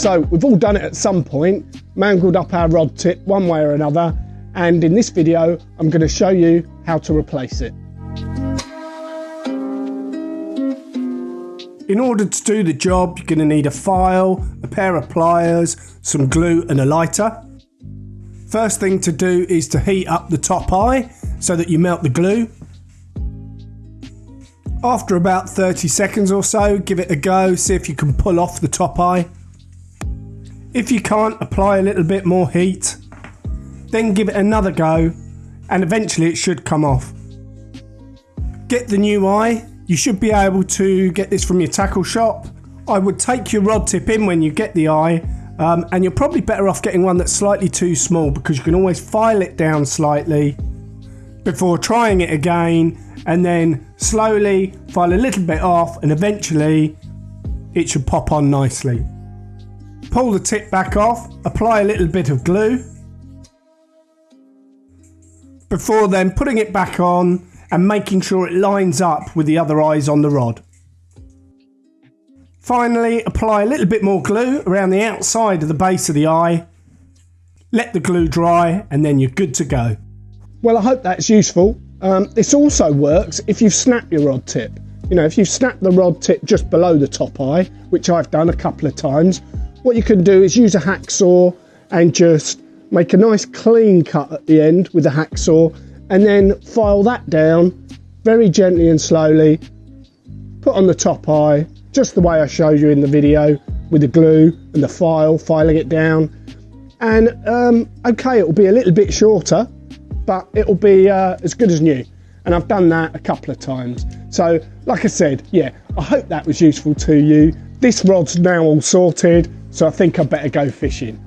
So we've all done it at some point, mangled up our rod tip one way or another, and in this video I'm going to show you how to replace it. In order to do the job, you're going to need a file, a pair of pliers, some glue and a lighter. First thing to do is to heat up the top eye so that you melt the glue. After about 30 seconds or so, give it a go, see if you can pull off the top eye. If you can't, apply a little bit more heat, then give it another go, and eventually it should come off. Get the new eye. You should be able to get this from your tackle shop. I would take your rod tip in when you get the eye, and you're probably better off getting one that's slightly too small, because you can always file it down slightly before trying it again, and then slowly file a little bit off, and eventually it should pop on nicely. Pull the tip back off, apply a little bit of glue, before then putting it back on and making sure it lines up with the other eyes on the rod. Finally, apply a little bit more glue around the outside of the base of the eye. Let the glue dry and then you're good to go. Well, I hope that's useful. This also works if you've snapped your rod tip. You know, if you've snapped the rod tip just below the top eye, which I've done a couple of times, what you can do is use a hacksaw and just make a nice clean cut at the end with a hacksaw, and then file that down very gently and slowly. Put on the top eye, just the way I showed you in the video, with the glue and the file, filing it down. And okay, it'll be a little bit shorter, but it'll be as good as new. And I've done that a couple of times. So, like I said, yeah, I hope that was useful to you. This rod's now all sorted, so I think I better go fishing.